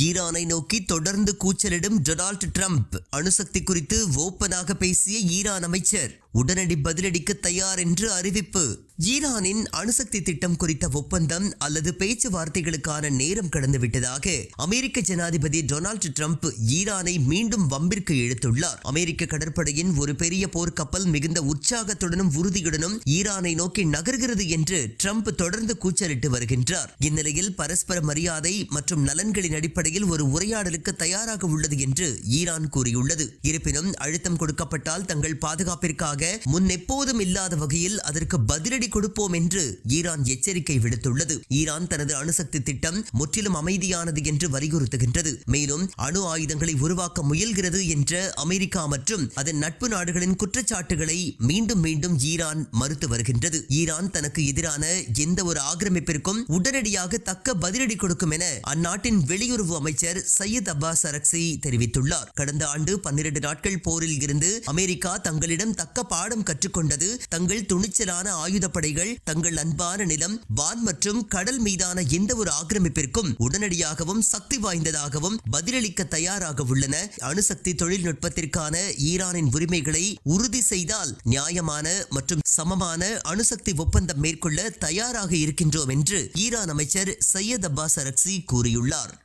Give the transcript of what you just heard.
ஈரானை நோக்கி தொடர்ந்து கூச்சலிடும் டொனால்ட் ட்ரம்ப். அணுசக்தி குறித்து ஓப்பனாக பேசிய ஈரான் அமைச்சர் உடனடி பதிலடிக்கு தயார் என்று அறிவிப்பு. ஈரானின் அணுசக்தி திட்டம் குறித்த ஒப்பந்தம் அல்லது பேச்சுவார்த்தைகளுக்கான நேரம் கடந்துவிட்டதாக அமெரிக்க ஜனாதிபதி டொனால்ட் ட்ரம்ப் ஈரானை மீண்டும் வம்பிற்கு இழுத்துள்ளார். அமெரிக்க கடற்படையின் ஒரு பெரிய போர்க்கப்பல் மிகுந்த உற்சாகத்துடனும் உறுதியுடனும் ஈரானை நோக்கி நகர்கிறது என்று ட்ரம்ப் தொடர்ந்து கூச்சலிட்டு வருகின்றார். இந்நிலையில் பரஸ்பர மரியாதை மற்றும் நலன்களின் அடிப்படையில் ஒரு உரையாடலுக்கு தயாராக உள்ளது என்று ஈரான் கூறியுள்ளது. இருப்பினும் அழுத்தம் கொடுக்கப்பட்டால் தங்கள் பாதுகாப்பிற்காக முன் எப்போதும் இல்லாத வகையில் அதற்கு பதிலடி கொடுப்போம் என்று ஈரான் எச்சரிக்கை விடுத்துள்ளது. ஈரான் தனது அணுசக்தி திட்டம் முற்றிலும் அமைதியானது என்று வலியுறுத்துகின்றது. மேலும் அணு ஆயுதங்களை உருவாக்க முயல்கிறது என்ற அமெரிக்கா மற்றும் அதன் நட்பு நாடுகளின் குற்றச்சாட்டுகளை மீண்டும் மீண்டும் ஈரான் மறுத்து வருகின்றது. ஈரான் தனக்கு எதிரான எந்த ஒரு ஆக்கிரமிப்பிற்கும் உடனடியாக தக்க பதிலடி கொடுக்கும் என அந்நாட்டின் வெளியுறவு அமைச்சர் சையத் அப்பாஸ் அரக்சி தெரிவித்துள்ளார். கடந்த ஆண்டு 12 நாட்கள் போரில் இருந்து அமெரிக்கா தங்களிடம் தக்க பாடம் கற்றுக்கொண்டது. தங்கள் துணிச்சலான ஆயுதப்படைகள் தங்கள் அன்பான நிலம், வான் மற்றும் கடல் மீதான எந்த ஒரு ஆக்கிரமிப்பிற்கும் உடனடியாகவும் சக்தி வாய்ந்ததாகவும் பதிலளிக்க தயாராக உள்ளன. அணுசக்தி தொழில்நுட்பத்திற்கான ஈரானின் உரிமைகளை உறுதி செய்தால் நியாயமான மற்றும் சமமான அணுசக்தி ஒப்பந்தம் மேற்கொள்ள தயாராக இருக்கின்றோம் என்று ஈரான் அமைச்சர் சையத் அப்பாஸ் அரக்சி கூறியுள்ளார்.